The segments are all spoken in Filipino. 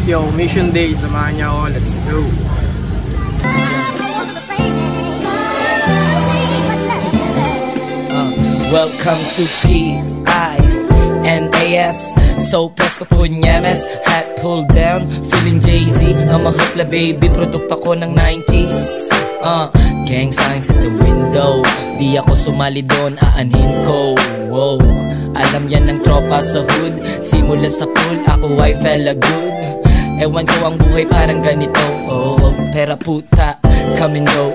Yo, Mission Day, samahan niya ako. Let's go. Welcome to PINAS. So press ko po nyames. Hat pulled down, feeling Jay-Z. I'm a hustler baby, produkto ko ng 90s. Gang signs at the window. Di ako sumali doon, aanhin ko. Wow, alam yan ng tropa sa hood. Simulan sa pool, ako ay fella good. Ewan ko ang buhay parang ganito. Oh, pera puta, come and go.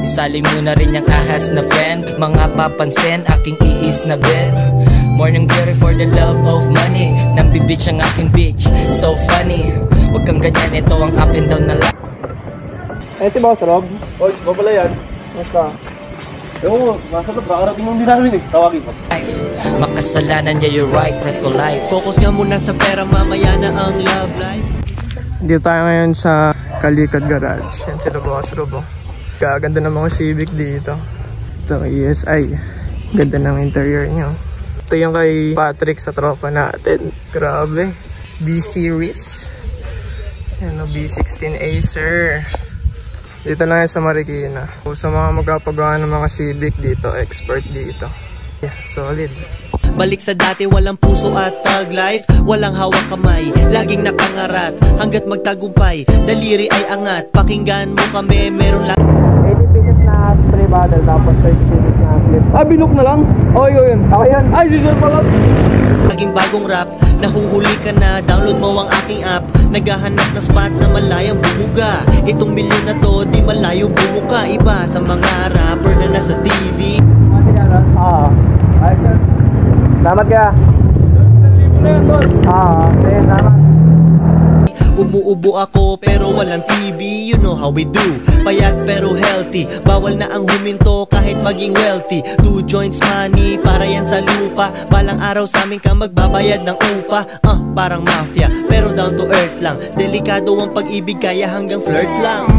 Isali mo na rin yung ahas na friend. Mga papansin, aking iis na ben. Morning glory for the love of money. Nambibitch ang aking bitch, so funny. Huwag kang ganyan, ito ang up and down na life. Eh si Boss Rob? Oy, babala yan. Basta. Ewan mo, nasa loob, kakarating yung dinarmin eh. Tawagin ko. Makasalanan niya, you're right, press for life. Focus nga muna sa pera, mamaya na ang love life. Dito tayo ngayon sa Kalikot Garage. Yan sila Boss Rob. Gaganda ng mga Civic dito. Ito ang ESI. Ganda ng interior nyo. Ito yung kay Patrick sa tropa natin. Grabe. B-Series. Yan o, B16 Acer. Dito lang yan sa Marikina. Sa mga magpapagawa ng mga Civic dito, expert dito. Yeah, solid. Balik sa dati, walang puso at tag life. Walang hawak kamay, laging nakangarat. Hanggat magtagumpay, daliri ay angat. Pakinggan mo kami, meron lang 80 pieces na spray bottle, tapos 30 Civic na clip. Ah, bilok na lang? Oo, yun. Ako yan. Ay, sisir pala. Laging bagong rap, nahuhuli ka na, download mo ang aking app. Naghahanap ng spot na malayang bumuga. Itong milyon na to, di malayong bumuka. Iba sa mga rapper na nasa TV. Ay, sir. Salamat ka. Salamat. Umuubo ako pero walang TV. You know how we do. Payat pero healthy. Bawal na ang huminto kahit maging wealthy. 2 joints money, para yan sa lupa. Balang araw sa amin ka magbabayad ng upa. Parang mafia pero down to earth lang. Delikado ang pag-ibig kaya hanggang flirt lang.